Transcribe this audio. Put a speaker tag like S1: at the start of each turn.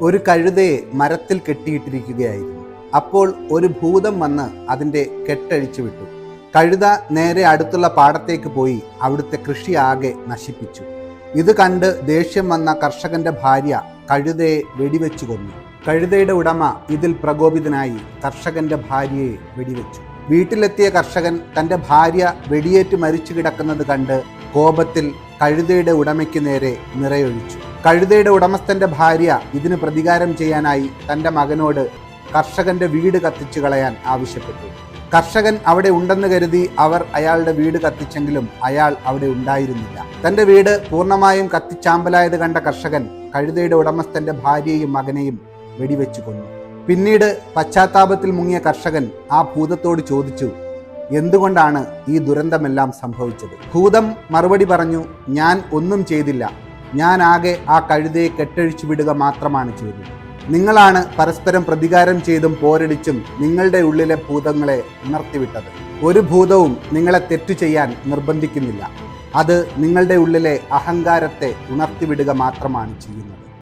S1: ഒരു കഴുതയെ മരത്തിൽ കെട്ടിയിട്ടിരിക്കുകയായിരുന്നു. അപ്പോൾ ഒരു ഭൂതം വന്ന് അതിൻ്റെ കെട്ടഴിച്ചു വിട്ടു. കഴുത നേരെ അടുത്തുള്ള പാടത്തേക്ക് പോയി അവിടുത്തെ കൃഷിയാകെ നശിപ്പിച്ചു. ഇത് കണ്ട് ദേഷ്യം വന്ന കർഷകന്റെ ഭാര്യ കഴുതയെ വെടിവെച്ചു കൊന്നു. കഴുതയുടെ ഉടമ ഇതിൽ പ്രകോപിതനായി കർഷകന്റെ ഭാര്യയെ വെടിവെച്ചു. വീട്ടിലെത്തിയ കർഷകൻ തൻ്റെ ഭാര്യ വെടിയേറ്റ് മരിച്ചു കിടക്കുന്നത് കണ്ട് കോപത്തിൽ കഴുതയുടെ ഉടമയ്ക്ക് നേരെ നിറയൊഴിച്ചു. കഴുതയുടെ ഉടമസ്ഥന്റെ ഭാര്യ ഇതിന് പ്രതികാരം ചെയ്യാനായി തൻ്റെ മകനോട് കർഷകന്റെ വീട് കത്തിച്ചു കളയാൻ ആവശ്യപ്പെട്ടു. കർഷകൻ അവിടെ ഉണ്ടെന്ന് കരുതി അവർ അയാളുടെ വീട് കത്തിച്ചെങ്കിലും അയാൾ അവിടെ ഉണ്ടായിരുന്നില്ല. തൻ്റെ വീട് പൂർണ്ണമായും കത്തിച്ചാമ്പലായത് കണ്ട കർഷകൻ കഴുതയുടെ ഉടമസ്ഥന്റെ ഭാര്യയെയും മകനെയും വെടിവെച്ചു കൊന്നു. പിന്നീട് പശ്ചാത്താപത്തിൽ മുങ്ങിയ കർഷകൻ ആ ഭൂതത്തോട് ചോദിച്ചു, എന്തുകൊണ്ടാണ് ഈ ദുരന്തമെല്ലാം സംഭവിച്ചത്? ഭൂതം മറുപടി പറഞ്ഞു, ഞാൻ ഒന്നും ചെയ്തില്ല, ഞാൻ ആകെ ആ കഴുതയെ കെട്ടഴിച്ചു വിടുക മാത്രമാണ് ചെയ്തത്. നിങ്ങളാണ് പരസ്പരം പ്രതികാരം ചെയ്തും പോരടിച്ചും നിങ്ങളുടെ ഉള്ളിലെ ഭൂതങ്ങളെ ഉണർത്തിവിട്ടത്. ഒരു ഭൂതവും നിങ്ങളെ തെറ്റു ചെയ്യാൻ നിർബന്ധിക്കുന്നില്ല. അത് നിങ്ങളുടെ ഉള്ളിലെ അഹങ്കാരത്തെ ഉണർത്തിവിടുക മാത്രമാണ് ചെയ്യുന്നത്.